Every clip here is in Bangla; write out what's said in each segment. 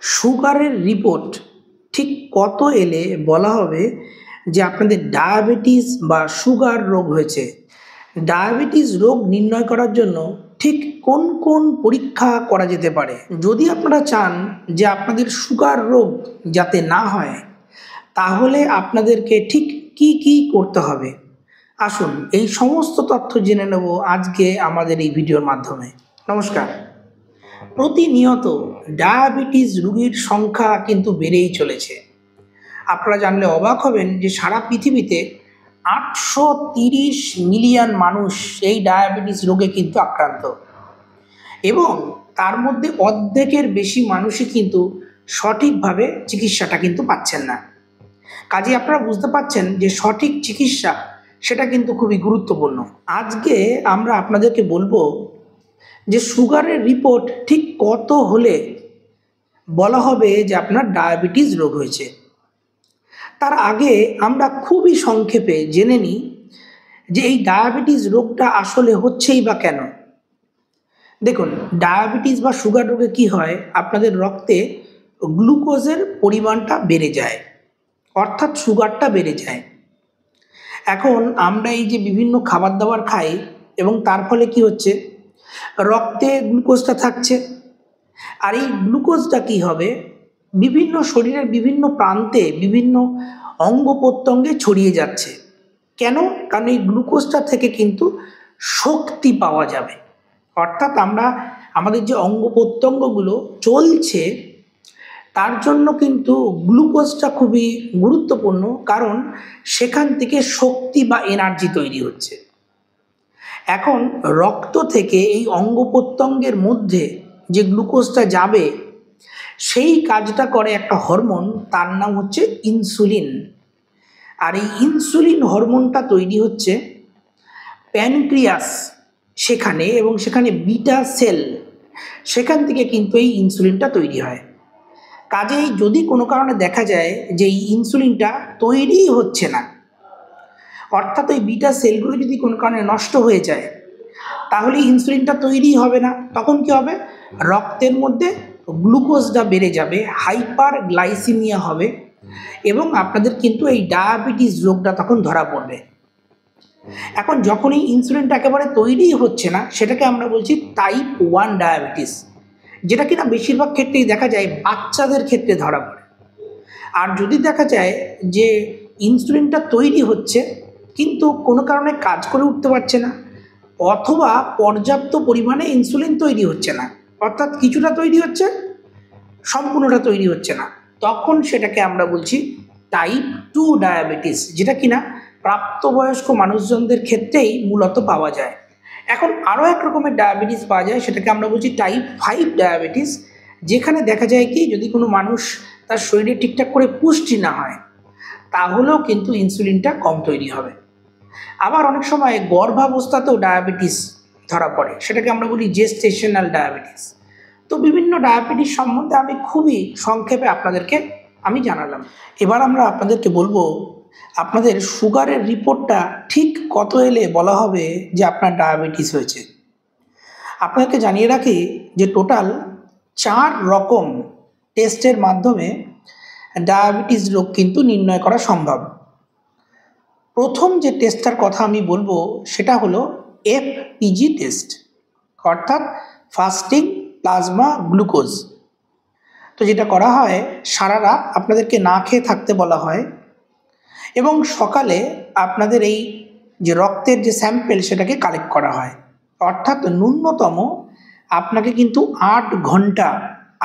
সুগারের রিপোর্ট ঠিক কত এলে বলা হবে যে আপনাদের ডায়াবেটিস বা সুগার রোগ হয়েছে? ডায়াবেটিস রোগ নির্ণয় করার জন্য ঠিক কোন কোন পরীক্ষা করা যেতে পারে? যদি আপনারা চান যে আপনাদের সুগার রোগ যাতে না হয়, তাহলে আপনাদেরকে ঠিক কি কি করতে হবে? আসুন এই সমস্ত তথ্য জেনে নেব আজকে আমাদের এই ভিডিওর মাধ্যমে। নমস্কার। প্রতিনিয়ত ডায়াবেটিস রোগীর সংখ্যা কিন্তু বেড়েই চলেছে। আপনারা জানলে অবাক হবেন যে সারা পৃথিবীতে 830 মিলিয়ন মানুষ এই ডায়াবেটিস রোগে কিন্তু আক্রান্ত, এবং তার মধ্যে অর্ধেকের বেশি মানুষই কিন্তু সঠিকভাবে চিকিৎসাটা কিন্তু পাচ্ছেন না। কাজে আপনারা বুঝতে পারছেন যে সঠিক চিকিৎসা সেটা কিন্তু খুবই গুরুত্বপূর্ণ। আজকে আমরা আপনাদেরকে বলবো যে সুগারের রিপোর্ট ঠিক কত হলে বলা হবে যে আপনার ডায়াবেটিস রোগ হয়েছে। তার আগে আমরা খুবই সংক্ষেপে জেনে নিই যে এই ডায়াবেটিস রোগটা আসলে হচ্ছেই বা কেন। দেখুন, ডায়াবেটিস বা সুগার রোগে কি হয়, আপনাদের রক্তে গ্লুকোজের পরিমাণটা বেড়ে যায়, অর্থাৎ সুগারটা বেড়ে যায়। এখন আমরা এই যে বিভিন্ন খাবার দাবার খাই, এবং তার ফলে কি হচ্ছে, রক্তে গ্লুকোজটা থাকছে, আর এই গ্লুকোজটা কি হবে, বিভিন্ন শরীরের বিভিন্ন প্রান্তে বিভিন্ন অঙ্গ প্রত্যঙ্গে ছড়িয়ে যাচ্ছে। কেন? কারণ এই গ্লুকোজটা থেকে কিন্তু শক্তি পাওয়া যাবে, অর্থাৎ আমরা আমাদের যে অঙ্গ প্রত্যঙ্গগুলো চলছে তার জন্য কিন্তু গ্লুকোজটা খুবই গুরুত্বপূর্ণ, কারণ সেখান থেকে শক্তি বা এনার্জি তৈরি হচ্ছে। এখন রক্ত থেকে এই অঙ্গ প্রত্যঙ্গের মধ্যে যে গ্লুকোজটা যাবে, সেই কাজটা করে একটা হরমোন, তার নাম হচ্ছে ইনসুলিন। আর এই ইনসুলিন হরমোনটা তৈরি হচ্ছে প্যানক্রিয়াস সেখানে, এবং সেখানে বিটা সেল, সেখান থেকে কিন্তু এই ইনসুলিনটা তৈরি হয়। কাজেই যদি কোনো কারণে দেখা যায় যে এই ইনসুলিনটা তৈরি হচ্ছে না, অর্থাৎ ওই বিটা সেলগুলো যদি কোনো কারণে নষ্ট হয়ে যায়, তাহলে ইনসুলিনটা তৈরি হবে না। তখন কি হবে, রক্তের মধ্যে গ্লুকোজটা বেড়ে যাবে, হাইপার গ্লাইসিমিয়া হবে, এবং আপনাদের কিন্তু এই ডায়াবেটিস রোগটা তখন ধরা পড়বে। এখন যখন এই ইনসুলিনটা একেবারে তৈরি হচ্ছে না, সেটাকে আমরা বলছি টাইপ 1 ডায়াবেটিস, যেটা কিনা বেশিরভাগ ক্ষেত্রেই দেখা যায় বাচ্চাদের ক্ষেত্রে ধরা পড়ে। আর যদি দেখা যায় যে ইনসুলিনটা তৈরি হচ্ছে কিন্তু কোনো কারণে কাজ করে উঠতে পারছে না, অথবা পর্যাপ্ত পরিমাণে ইনসুলিন তৈরি হচ্ছে না, অর্থাৎ কিছুটা তৈরি হচ্ছে, সম্পূর্ণটা তৈরি হচ্ছে না, তখন সেটাকে আমরা বলছি টাইপ 2 ডায়াবেটিস, যেটা কিনা প্রাপ্তবয়স্ক মানুষজনদের ক্ষেত্রেই মূলত পাওয়া যায়। এখন আরও এক রকমের ডায়াবেটিস পাওয়া যায়, সেটাকে আমরা বলছি টাইপ 5 ডায়াবেটিস, যেখানে দেখা যায় কি, যদি কোনো মানুষ তার শরীরে ঠিকঠাক করে পুষ্টি না হয়, তাহলেও কিন্তু ইনসুলিনটা কম তৈরি হবে। আবার অনেক সময় গর্ভাবস্থাতেও ডায়াবেটিস ধরা পড়ে, সেটাকে আমরা বলি জেস্টেশনাল ডায়াবেটিস। তো বিভিন্ন ডায়াবেটিস সম্বন্ধে আমি খুবই সংক্ষেপে আপনাদেরকে আমি জানালাম। এবার আমরা আপনাদেরকে বলবো আপনাদের সুগারের রিপোর্টটা ঠিক কত এলে বলা হবে যে আপনার ডায়াবেটিস হয়েছে। আপনাদেরকে জানিয়ে রাখি যে টোটাল 4 রকম টেস্টের মাধ্যমে ডায়াবেটিস রোগ কিন্তু নির্ণয় করা সম্ভব। প্রথম যে টেস্টটার কথা আমি বলবো সেটা হলো এফপিজি টেস্ট, অর্থাৎ ফাস্টিং প্লাজমা গ্লুকোজ। তো যেটা করা হয়, সারা রাত আপনাদেরকে না খেয়ে থাকতে বলা হয়, এবং সকালে আপনাদের এই যে রক্তের যে স্যাম্পেল সেটাকে কালেক্ট করা হয়, অর্থাৎ ন্যূনতম আপনাকে কিন্তু 8 ঘন্টা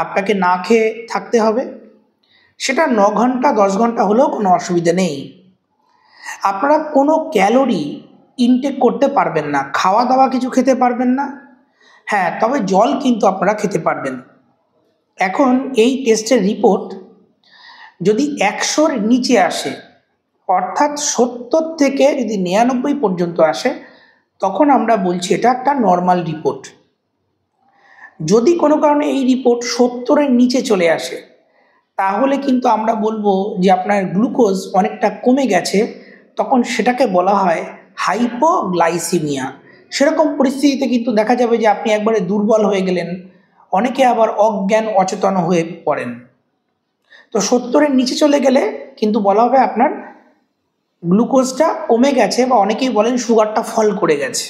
আপনাকে না খেয়ে থাকতে হবে। সেটা 9 ঘন্টা 10 ঘন্টা হলেও কোনো অসুবিধা নেই। আপনারা কোনো ক্যালোরি ইনটেক করতে পারবেন না, খাওয়া দাওয়া কিছু খেতে পারবেন না, হ্যাঁ তবে জল কিন্তু আপনারা খেতে পারবেন। এখন এই টেস্টের রিপোর্ট যদি 100-র নিচে আসে, অর্থাৎ 70 থেকে যদি 99 পর্যন্ত আসে, তখন আমরা বলছি এটা একটা নর্মাল রিপোর্ট। যদি কোনো কারণে এই রিপোর্ট 70-এর নিচে চলে আসে, তাহলে কিন্তু আমরা বলবো যে আপনার গ্লুকোজ অনেকটা কমে গেছে, তখন সেটাকে বলা হয় হাইপোগ্লাইসিমিয়া। সেরকম পরিস্থিতিতে কিন্তু দেখা যাবে যে আপনি একবারে দুর্বল হয়ে গেলেন, অনেকে আবার অজ্ঞান অচেতন হয়ে পড়েন। তো 70-এর নিচে চলে গেলে কিন্তু বলা হবে আপনার গ্লুকোজটা কমে গেছে, বা অনেকেই বলেন সুগারটা ফল করে গেছে।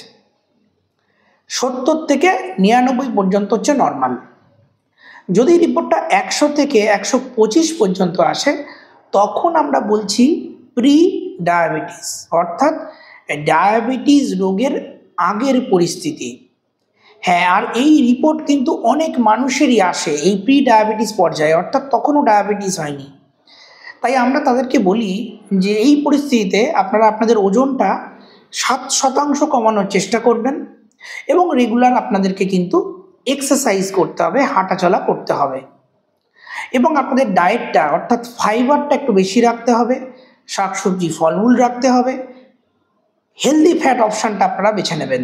70 থেকে 99 পর্যন্ত হচ্ছে নর্মাল। যদি রিপোর্টটা 100 থেকে 125 পর্যন্ত আসে, তখন আমরা বলছি প্রি ডায়াবেটিস, অর্থাৎ ডায়াবেটিস রোগের আগের পরিস্থিতি। হ্যাঁ, আর এই রিপোর্ট কিন্তু অনেক মানুষেরই আসে এই প্রি ডায়াবেটিস পর্যায়ে, অর্থাৎ তখনও ডায়াবেটিস হয়নি। তাই আমরা তাদেরকে বলি যে এই পরিস্থিতিতে আপনারা আপনাদের ওজনটা 7% কমানোর চেষ্টা করবেন, এবং রেগুলার আপনাদেরকে কিন্তু এক্সারসাইজ করতে হবে, হাঁটাচলা করতে হবে, এবং আপনাদের ডায়েটটা অর্থাৎ ফাইবারটা একটু বেশি রাখতে হবে, শাকসবজি ফলমূল রাখতে হবে, হেলদি ফ্যাট অপশানটা আপনারা বেছে নেবেন।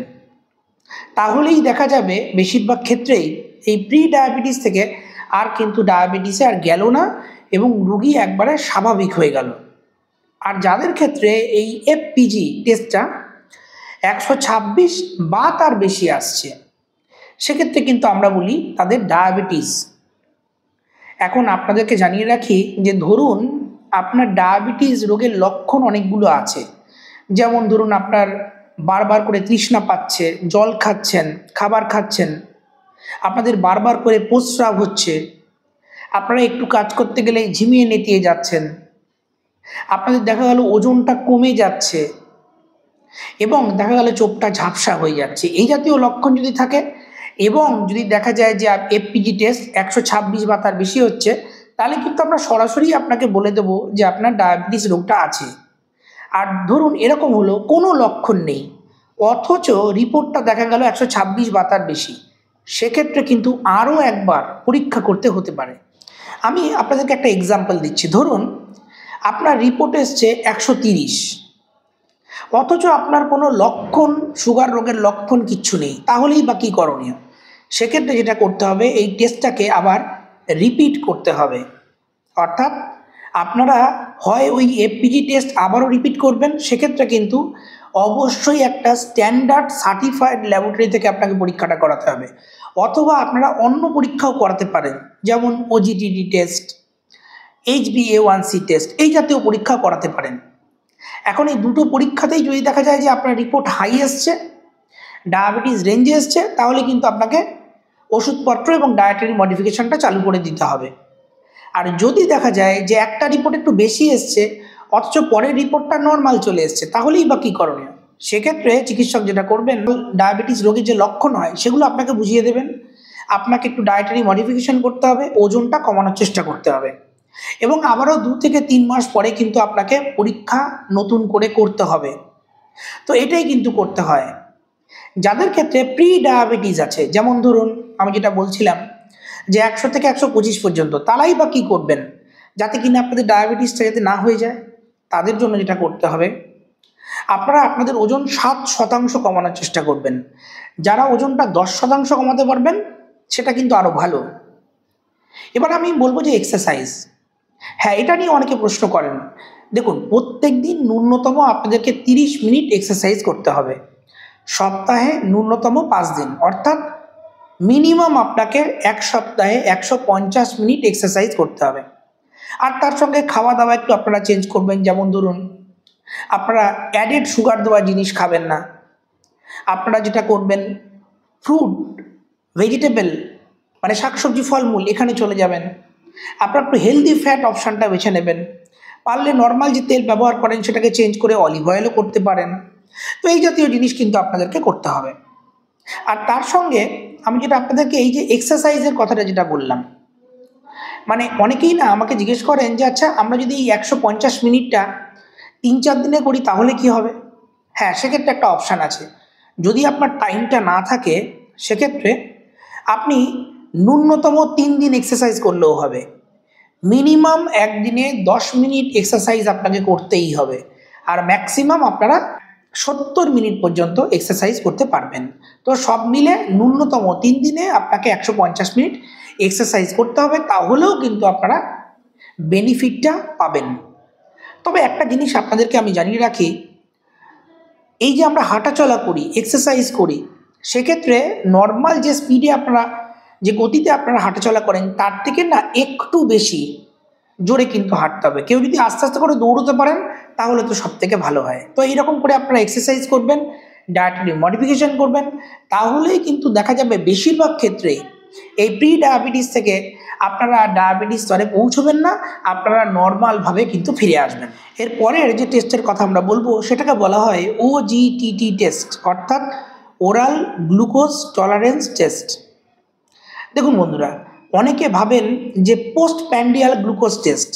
তাহলেই দেখা যাবে বেশিরভাগ ক্ষেত্রেই এই প্রি ডায়াবেটিস থেকে আর কিন্তু ডায়াবেটিসে আর গেল না, এবং রুগী একবারে স্বাভাবিক হয়ে গেল। আর যাদের ক্ষেত্রে এই এফপিজি টেস্টটা 126 বা তার বেশি আসছে, সেক্ষেত্রে কিন্তু আমরা বলি তাদের ডায়াবেটিস। এখন আপনাদেরকে জানিয়ে রাখি যে ধরুন আপনার ডায়াবেটিস রোগের লক্ষণ অনেকগুলো আছে, যেমন ধরুন আপনার বারবার করে তৃষ্ণা পাচ্ছে, জল খাচ্ছেন, খাবার খাচ্ছেন, আপনাদের বারবার করে প্রস্রাব হচ্ছে, আপনারা একটু কাজ করতে গেলে ঝিমিয়ে নেতিয়ে যাচ্ছেন, আপনাদের দেখা গেল ওজনটা কমে যাচ্ছে, এবং দেখা গেল চোখটা ঝাপসা হয়ে যাচ্ছে। এই জাতীয় লক্ষণ যদি থাকে, এবং যদি দেখা যায় যে এফপিজি টেস্ট 126 বা তার বেশি হচ্ছে, তাহলে কিন্তু আমরা সরাসরি আপনাকে বলে দেবো যে আপনার ডায়াবেটিস রোগটা আছে। আর ধরুন এরকম হলো কোনো লক্ষণ নেই, অথচ রিপোর্টটা দেখা গেল 126 বা তার বেশি, সেক্ষেত্রে কিন্তু আরও একবার পরীক্ষা করতে হতে পারে। আমি আপনাদেরকে একটা এক্সাম্পল দিচ্ছি। ধরুন আপনার রিপোর্ট এসছে 130, অথচ আপনার কোনো লক্ষণ, সুগার রোগের লক্ষণ কিচ্ছু নেই, তাহলেই বা কী করণীয়? সেক্ষেত্রে যেটা করতে হবে, এই টেস্টটাকে আবার রিপিট করতে হবে। অর্থাৎ আপনারা হয় ওই এফপিজি টেস্ট আবারও রিপিট করবেন, সেক্ষেত্রে কিন্তু অবশ্যই একটা স্ট্যান্ডার্ড সার্টিফাইড ল্যাবরেটরি থেকে আপনাকে পরীক্ষাটা করাতে হবে, অথবা আপনারা অন্য পরীক্ষাও করাতে পারেন, যেমন ওজিটিডি টেস্ট, HbA1c টেস্ট, এই জাতীয় পরীক্ষা করাতে পারেন। এখন এই দুটো পরীক্ষাতেই যদি দেখা যায় যে আপনার রিপোর্ট হাই এসছে, ডায়াবেটিস রেঞ্জে এসছে, তাহলে কিন্তু আপনাকে ওষুধপত্র এবং ডায়েটারি মডিফিকেশনটা চালু করে দিতে হবে। আর যদি দেখা যায় যে একটা রিপোর্ট একটু বেশি এসছে, অথচ পরের রিপোর্টটা নর্মাল চলে এসছে, তাহলেই বা কী করণীয়? সেক্ষেত্রে চিকিৎসক যেটা করবেন, ডায়াবেটিস রোগের যে লক্ষণ হয় সেগুলো আপনাকে বুঝিয়ে দেবেন, আপনাকে একটু ডায়েটারি মডিফিকেশন করতে হবে, ওজনটা কমানোর চেষ্টা করতে হবে, এবং আবারও 2 থেকে 3 মাস পরে কিন্তু আপনাকে পরীক্ষা নতুন করে করতে হবে। তো এটাই কিন্তু করতে হয়। যাদের ক্ষেত্রে প্রি ডায়াবেটিস আছে, যেমন ধরুন আমি যেটা বলছিলাম যে 100 থেকে 125 পর্যন্ত, তারাই বা কী করবেন যাতে কিনা আপনাদের ডায়াবেটিসটা যাতে না হয়ে যায়? তাদের জন্য যেটা করতে হবে, আপনারা আপনাদের ওজন 7% কমানোর চেষ্টা করবেন। যারা ওজনটা 10% কমাতে পারবেন সেটা কিন্তু আরও ভালো। এবার আমি বলবো যে এক্সারসাইজ, হ্যাঁ এটা নিয়ে অনেকে প্রশ্ন করেন। দেখুন, প্রত্যেক দিন ন্যূনতম আপনাদেরকে 30 মিনিট এক্সারসাইজ করতে হবে, সপ্তাহে ন্যূনতম 5 দিন, অর্থাৎ মিনিমাম আপনাকে এক সপ্তাহে 150 মিনিট এক্সারসাইজ করতে হবে। আর তার সঙ্গে খাওয়া দাওয়া একটু আপনারা চেঞ্জ করবেন, যেমন ধরুন আপনারা অ্যাডেড সুগার দেওয়া জিনিস খাবেন না, আপনারা যেটা করবেন ফ্রুট, ভেজিটেবল মানে শাকসবজি ফলমূল এখানে চলে যাবেন, আপনারা একটু হেলদি ফ্যাট অপশানটা বেছে নেবেন, পারলে নর্মাল যে তেল ব্যবহার করেন সেটাকে চেঞ্জ করে অলিভ অয়েলও করতে পারেন। তো এই জাতীয় জিনিস কিন্তু আপনাদেরকে করতে হবে। আর তার সঙ্গে আমি যেটা আপনাদেরকে এই যে এক্সারসাইজের কথাটা যেটা বললাম, মানে অনেকেই না আমাকে জিজ্ঞেস করেন যে আচ্ছা আমরা যদি এই 150 মিনিটটা 3-4 দিনে করি তাহলে কি হবে? হ্যাঁ, সেক্ষেত্রে একটা অপশান আছে। যদি আপনার টাইমটা না থাকে সেক্ষেত্রে আপনি ন্যূনতম 3 দিন এক্সারসাইজ করলেও হবে, মিনিমাম একদিনে 10 মিনিট এক্সারসাইজ আপনাকে করতেই হবে, আর ম্যাক্সিমাম আপনারা 70 মিনিট পর্যন্ত এক্সারসাইজ করতে পারবেন। তো সব মিলে ন্যূনতম 3 দিনে আপনাকে 150 মিনিট এক্সারসাইজ করতে হবে, তাহলেও কিন্তু আপনারা বেনিফিটটা পাবেন। তবে একটা জিনিস আপনাদেরকে আমি জানিয়ে রাখি, এই যে আমরা হাঁটাচলা করি, এক্সারসাইজ করি, সেক্ষেত্রে নর্মাল যে স্পিডে আপনারা যে গতিতে আপনারা হাঁটাচলা করেন তার থেকে না একটু বেশি জোরে কিন্তু হাঁটতে হবে। কেউ যদি আস্তে আস্তে করে দৌড়তে পারেন তাহলে তো সব থেকে ভালো হয়। তো এইরকম করে আপনারা এক্সারসাইজ করবেন, ডায়েটারি মডিফিকেশন করবেন, তাহলেই কিন্তু দেখা যাবে বেশিরভাগ ক্ষেত্রেই এই প্রি ডায়াবেটিস থেকে আপনারা ডায়াবেটিস স্তরে পৌঁছবেন না, আপনারা নর্মালভাবে কিন্তু ফিরে আসবেন। এর পরের যে টেস্টের কথা আমরা বলবো সেটাকে বলা হয় ওজিটিটি টেস্ট, অর্থাৎ ওরাল গ্লুকোজ টলারেন্স টেস্ট। দেখুন বন্ধুরা, অনেকে ভাবেন যে পোস্ট প্যান্ডিয়াল গ্লুকোজ টেস্ট।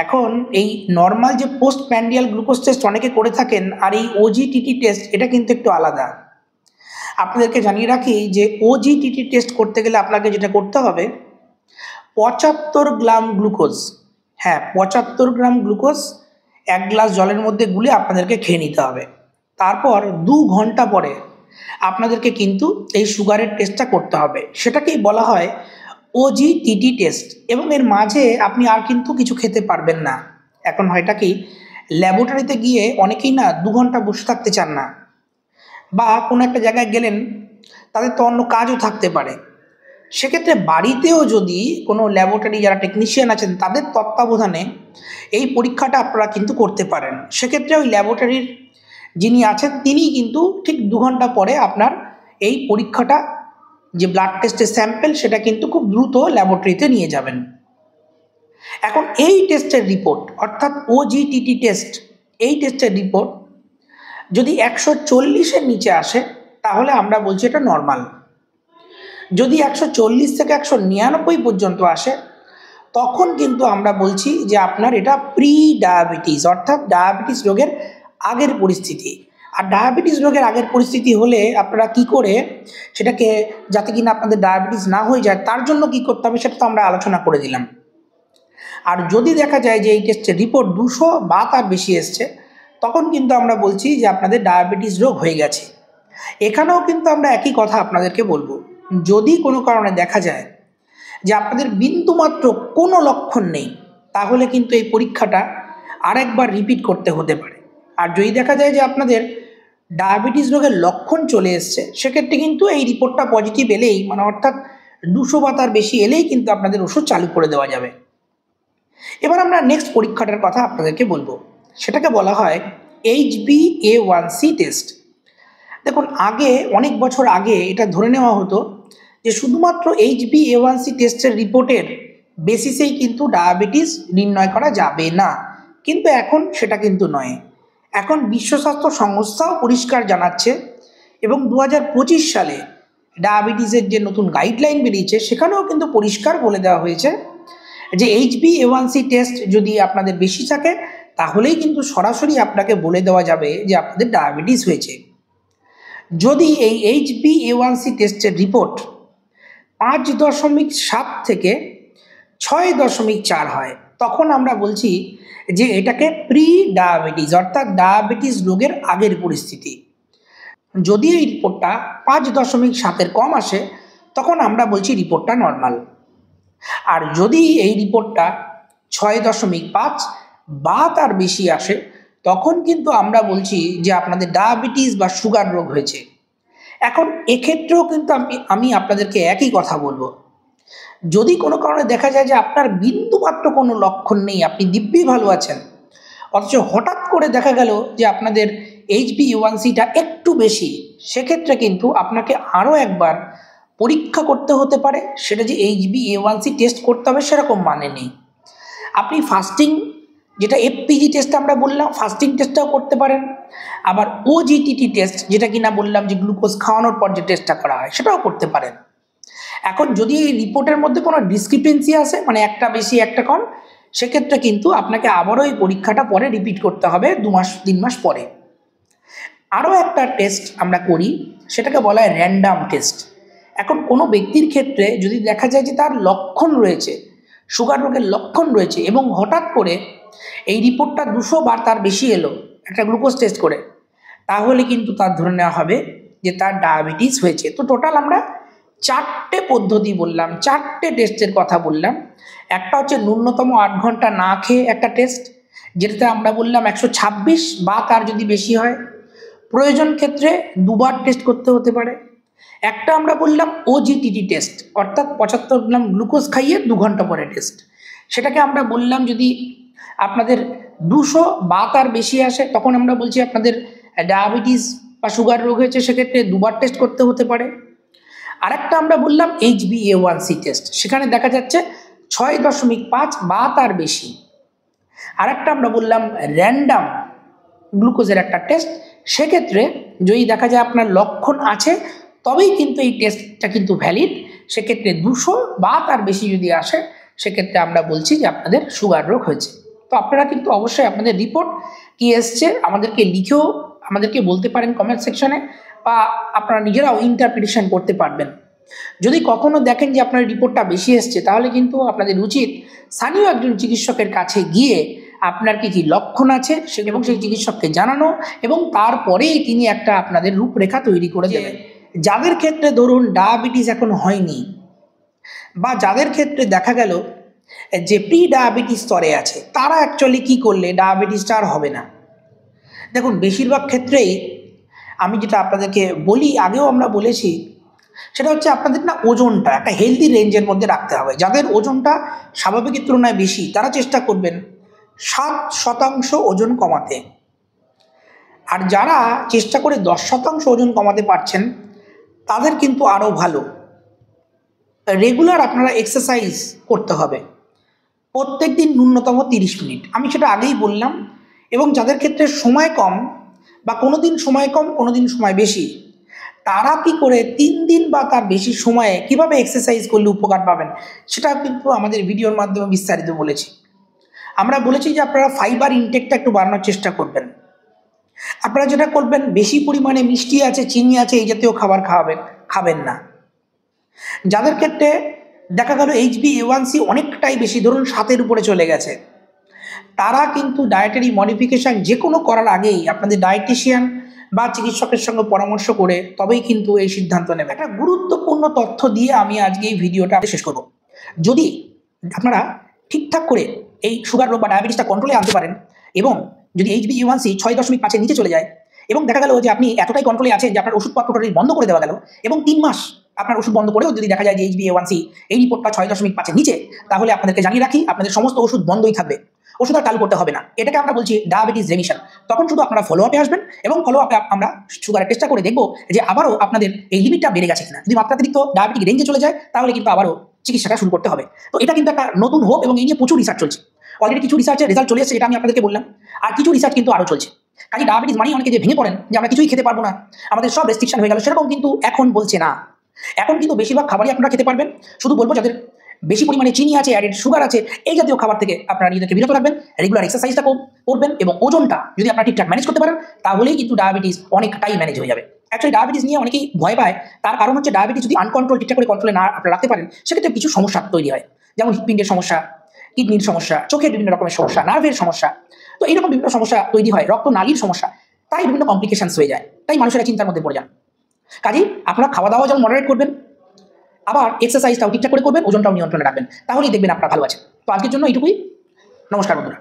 এখন এই নর্মাল যে পোস্ট প্যান্ডিয়াল গ্লুকোজ টেস্ট অনেকে করে থাকেন, আর এই ওজিটিটি টেস্ট এটা কিন্তু একটু আলাদা। আপনাদেরকে জানিয়ে রাখি যে ওজিটিটি টেস্ট করতে গেলে আপনাকে যেটা করতে হবে, 75 গ্রাম গ্লুকোজ, হ্যাঁ 75 গ্রাম গ্লুকোজ 1 গ্লাস জলের মধ্যে গুলে আপনাদেরকে খেয়ে নিতে হবে। তারপর 2 ঘন্টা পরে আপনাদেরকে কিন্তু এই সুগারের টেস্টটা করতে হবে, সেটাকেই বলা হয় ওজিটিটি টেস্ট। এবং এর মাঝে আপনি আর কিন্তু কিছু খেতে পারবেন না। এখন হয়টা কি, ল্যাবরেটরিতে গিয়ে অনেকেই না 2 ঘন্টা বসে থাকতে চান না, বা কোনো একটা জায়গায় গেলেন, তাদের তো অন্য কাজও থাকতে পারে। সেক্ষেত্রে বাড়িতেও যদি কোনো ল্যাবরেটরি যারা টেকনিশিয়ান আছেন তাদের তত্ত্বাবধানে এই পরীক্ষাটা আপনারা কিন্তু করতে পারেন। সেক্ষেত্রে ওই ল্যাবরেটরির যিনি আছেন তিনি কিন্তু ঠিক 2 ঘন্টা পরে আপনার এই পরীক্ষাটা, যে ব্লাড টেস্টের স্যাম্পেল, সেটা কিন্তু খুব দ্রুত ল্যাবরেটরিতে নিয়ে যাবেন। এখন এই টেস্টের রিপোর্ট, অর্থাৎ ওজিটিটি টেস্ট, এই টেস্টের রিপোর্ট যদি 140-এর নিচে আসে তাহলে আমরা বলছি এটা নর্মাল। যদি 140 থেকে 199 পর্যন্ত আসে তখন কিন্তু আমরা বলছি যে আপনার এটা প্রি ডায়াবেটিস, অর্থাৎ ডায়াবেটিস রোগের আগের পরিস্থিতি। আর ডায়াবেটিস রোগের আগের পরিস্থিতি হলে আপনারা কি করে সেটাকে, যাতে কিনা আপনাদের ডায়াবেটিস না হয়ে যায়, তার জন্য কি করতে হবে সেটা তো আমরা আলোচনা করে দিলাম। আর যদি দেখা যায় যে এই টেস্টের রিপোর্ট 200 বা তার বেশি এসছে, তখন কিন্তু আমরা বলছি যে আপনাদের ডায়াবেটিস রোগ হয়ে গেছে। এখানেও কিন্তু আমরা একই কথা আপনাদেরকে বলবো, যদি কোনো কারণে দেখা যায় যে আপনাদের বিন্দুমাত্র কোনো লক্ষণ নেই, তাহলে কিন্তু এই পরীক্ষাটা আরেকবার রিপিট করতে হতে পারে। আর যদি দেখা যায় যে আপনাদের ডায়াবেটিস রোগের লক্ষণ চলে এসছে, সেক্ষেত্রে কিন্তু এই রিপোর্টটা পজিটিভ এলেই, মানে অর্থাৎ 200 বা তার বেশি এলেই কিন্তু আপনাদের ওষুধ চালু করে দেওয়া যাবে। এবার আমরা নেক্সট পরীক্ষাটার কথা আপনাদেরকে বলবো, সেটাকে বলা হয় HbA1c টেস্ট। দেখুন, আগে অনেক বছর আগে এটা ধরে নেওয়া হতো যে শুধুমাত্র HbA1c টেস্টের রিপোর্টের বেসিসেই কিন্তু ডায়াবেটিস নির্ণয় করা যাবে না, কিন্তু এখন সেটা কিন্তু নয়। এখন বিশ্ব স্বাস্থ্য সংস্থাও পরিষ্কার জানাচ্ছে, এবং 2025 সালে ডায়াবেটিসের যে নতুন গাইডলাইন বেরিয়েছে সেখানেও কিন্তু পরিষ্কার বলে দেওয়া হয়েছে যে HbA1c টেস্ট যদি আপনাদের বেশি থাকে তাহলেই কিন্তু সরাসরি আপনাকে বলে দেওয়া যাবে যে আপনাদের ডায়াবেটিস হয়েছে। যদি এই HbA1c টেস্টের রিপোর্ট 5.7 থেকে 6.4 হয়, তখন আমরা বলছি যে এটাকে প্রি ডায়াবেটিস, অর্থাৎ ডায়াবেটিস রোগের আগের পরিস্থিতি। যদি এই রিপোর্টটা 5.7-এর কম আসে তখন আমরা বলছি রিপোর্টটা নর্মাল। আর যদি এই রিপোর্টটা 6.5 বা তার বেশি আসে তখন কিন্তু আমরা বলছি যে আপনাদের ডায়াবেটিস বা সুগার রোগ হয়েছে। এখন এক্ষেত্রেও কিন্তু আমি আপনাদেরকে একই কথা বলবো, যদি কোনো কারণে দেখা যায় যে আপনার বিন্দুমাত্র কোনো লক্ষণ নেই, আপনি দিব্যি ভালো আছেন, অথচ হঠাৎ করে দেখা গেল যে আপনাদের HbA1cটা একটু বেশি, সেক্ষেত্রে কিন্তু আপনাকে আরও একবার পরীক্ষা করতে হতে পারে। সেটা যে HbA1c টেস্ট করতে হবে সেরকম মানে নেই। আপনি ফাস্টিং, যেটা FPG টেস্ট আমরা বললাম, ফাস্টিং টেস্টটাও করতে পারেন। আবার OGTT টেস্ট, যেটা কিনা বললাম যে গ্লুকোজ খাওয়ানোর পর যে টেস্টটা করা হয়, সেটাও করতে পারেন। এখন যদি এই রিপোর্টের মধ্যে কোনো ডিসক্রিপেন্সি আসে, মানে একটা বেশি একটা কম, সেক্ষেত্রে কিন্তু আপনাকে আবারও এই পরীক্ষাটা পরে রিপিট করতে হবে 2 মাস 3 মাস পরে। আরও একটা টেস্ট আমরা করি, সেটাকে বলা হয় র্যান্ডাম টেস্ট। এখন কোনো ব্যক্তির ক্ষেত্রে যদি দেখা যায় যে তার লক্ষণ রয়েছে, সুগার রোগের লক্ষণ রয়েছে, এবং হঠাৎ করে এই রিপোর্টটা 200 বা তার বেশি এলো একটা গ্লুকোজ টেস্ট করে, তাহলে কিন্তু তার ধরে নেওয়া হবে যে তার ডায়াবেটিস হয়েছে। তো টোটাল আমরা 4টে পদ্ধতি বললাম, 4টে টেস্টের কথা বললাম। একটা হচ্ছে ন্যূনতম 8 ঘন্টা না খেয়ে একটা টেস্ট, যেটাতে আমরা বললাম 126 বা তার যদি বেশি হয়, প্রয়োজন ক্ষেত্রে 2বার টেস্ট করতে হতে পারে। একটা আমরা বললাম ওজিটিটি টেস্ট, অর্থাৎ 75 গ্রাম গ্লুকোজ খাইয়ে 2 ঘন্টা পরে টেস্ট। সেটাকে আমরা বললাম যদি আপনাদের 200 বা তার বেশি আসে তখন আমরা বলছি আপনাদের ডায়াবেটিস বা সুগার রোগ হয়েছে, সেক্ষেত্রে 2বার টেস্ট করতে হতে পারে। আরেকটা আমরা বললাম HbA1c টেস্ট, সেখানে দেখা যাচ্ছে 6.5 বা তার বেশি। আরেকটা আমরা বললাম র্যান্ডাম গ্লুকোজের একটা টেস্ট, সেক্ষেত্রে যদি দেখা যায় আপনার লক্ষণ আছে তবেই কিন্তু এই টেস্টটা কিন্তু ভ্যালিড। সেক্ষেত্রে 200 বা তার বেশি যদি আসে সেক্ষেত্রে আমরা বলছি যে আপনাদের সুগার রোগ হয়েছে। তো আপনারা কিন্তু অবশ্যই আপনাদের রিপোর্ট কি এসছে আমাদেরকে লিখেও আমাদেরকে বলতে পারেন কমেন্ট সেকশনে, বা আপনারা নিজেরাও ইন্টারপ্রিটেশন করতে পারবেন। যদি কখনো দেখেন যে আপনার রিপোর্টটা বেশি এসছে তাহলে কিন্তু আপনাদের উচিত স্থানীয় একজন চিকিৎসকের কাছে গিয়ে আপনার কি কি লক্ষণ আছে এবং সেই চিকিৎসককে জানানো, এবং তারপরেই তিনি একটা আপনাদের রূপরেখা তৈরি করে দেবেন। যাদের ক্ষেত্রে ধরুন ডায়াবেটিস এখন হয়নি, বা যাদের ক্ষেত্রে দেখা গেল যে প্রি ডায়াবেটিস স্তরে আছে, তারা অ্যাকচুয়ালি কী করলে ডায়াবেটিসটা আর হবে না। দেখুন বেশিরভাগ ক্ষেত্রেই আমি যেটা আপনাদেরকে বলি, আগেও আমরা বলেছি, সেটা হচ্ছে আপনাদের না ওজনটা একটা হেলদি রেঞ্জের মধ্যে রাখতে হবে। যাদের ওজনটা স্বাভাবিকের তুলনায় বেশি তারা চেষ্টা করবেন 7% ওজন কমাতে, আর যারা চেষ্টা করে 10% ওজন কমাতে পারছেন তাদের কিন্তু আরও ভালো। রেগুলার আপনারা এক্সারসাইজ করতে হবে, প্রত্যেক দিন ন্যূনতম 30 মিনিট, আমি সেটা আগেই বললাম। এবং যাদের ক্ষেত্রে সময় কম, বা কোনো দিন সময় কম কোনো দিন সময় বেশি, তারা কি করে 3 দিন বা তার বেশি সময়ে কিভাবে এক্সারসাইজ করলে উপকার পাবেন সেটা কিন্তু আমাদের ভিডিওর মাধ্যমে বিস্তারিত বলেছি। আমরা বলেছি যে আপনারা ফাইবার ইনটেকটা একটু বাড়ানোর চেষ্টা করবেন। আপনারা যেটা করবেন, বেশি পরিমাণে মিষ্টি আছে, চিনি আছে, এই জাতীয় খাবার খাবেন না। যাদের ক্ষেত্রে দেখা গেল HbA1c অনেকটাই বেশি, ধরুন 7-এর উপরে চলে গেছে, তারা কিন্তু ডায়েটারি মডিফিকেশান যে কোনো করার আগেই আপনাদের ডায়েটিশিয়ান বা চিকিৎসকের সঙ্গে পরামর্শ করে তবেই কিন্তু এই সিদ্ধান্ত নেবে। একটা গুরুত্বপূর্ণ তথ্য দিয়ে আমি আজকে এই ভিডিওটা শেষ করব। যদি আপনারা ঠিকঠাক করে এই সুগার রোগ বা ডায়াবেটিসটা কন্ট্রোলে আনতে পারেন, এবং যদি HbA1c 6.5-এর নিচে চলে যায়, এবং দেখা গেল যে আপনি এতটাই কন্ট্রোলে আছেন যে আপনার ওষুধপত্র বন্ধ করে দেওয়া গেল, এবং 3 মাস আপনার ওষুধ বন্ধ করেও যদি দেখা যায় যে HbA1c এই রিপোর্টটা 6.5-এর নিচে, তাহলে আপনাদেরকে জানিয়ে রাখি আপনাদের সমস্ত ওষুধ বন্ধই থাকবে, ওষুধ আর চালু করতে হবে না। এটাকে আমরা বলছি ডায়াবেটিস রেমিশন। তখন শুধু আপনারা ফলো আপে আসবেন, এবং ফলো আপে আমরা সুগারের টেস্টটা করে দেখবো যে আবারও আপনাদের এই লিমিটটা বেড়ে গেছে কিনা। যদি মাত্রাতিরিক্ত ডায়াবেটিক রেঞ্জে চলে যায় তাহলে কিন্তু আবারও চিকিৎসাটা শুরু করতে হবে। তো এটা কিন্তু একটা নতুন হোপ, এবং এই নিয়ে প্রচুর রিসার্চ চলছে। অলরেডি কিছু রিসার্চের রেজাল্ট চলে এসেছে, এটা আমি আপনাদেরকে বললাম, আর কিছু রিসার্চ কিন্তু আরও চলছে। কাজে ডায়াবেটিস মানেই অনেকে যে ভেঙে পড়েন যে আমরা কিছুই খেতে পারবো না, আমাদের সব রেস্ট্রিকশন হয়ে গেল, সেরকম কিন্তু এখন বলছে না। এখন কিন্তু বেশিরভাগ খাবারই আপনারা খেতে পারবেন। শুধু বলবো যাদের বেশি পরিমাণে চিনি আছে, অ্যাডেড সুগার আছে, এই জাতীয় খাবার থেকে আপনারা নিজেদেরকে বিরত রাখবেন, রেগুলার এক্সারসাইজটা করবেন, এবং ওজনটা যদি আপনারা ঠিকঠাক ম্যানেজ করতে পারেন তাহলেই কিন্তু ডায়াবেটিস অনেকটাই ম্যানেজ হয়ে যাবে। অ্যাকচুয়ালি ডায়াবেটিস নিয়ে অনেকেই ভয় পায়, তার কারণ হচ্ছে ডায়াবেটিস যদি আনকন্ট্রোল ঠিকঠাক করে কন্ট্রোলে না আপনারা রাখতে পারেন সেক্ষেত্রে কিছু সমস্যা তৈরি হয়, যেমন হৃৎপিণ্ডের সমস্যা, কিডনির সমস্যা, চোখের বিভিন্ন রকমের সমস্যা, নার্ভের সমস্যা। তো এইরকম বিভিন্ন সমস্যা তৈরি হয়, রক্তনালীর সমস্যা, তাই বিভিন্ন কমপ্লিকেশনস হয়ে যায়, তাই মানুষেরা চিন্তার মধ্যে পড়ে যান। কাজেই আপনারা খাওয়া দাওয়া যেমন মডারেট করবেন, আবার এক্সারসাইজটাও ঠিকঠাক করে করবেন, ওজনটাও নিয়ন্ত্রণে রাখবেন, তাহলেই দেখবেন আপনারা ভালো আছেন। তো আজকের জন্য এইটুকুই। নমস্কার বন্ধুরা।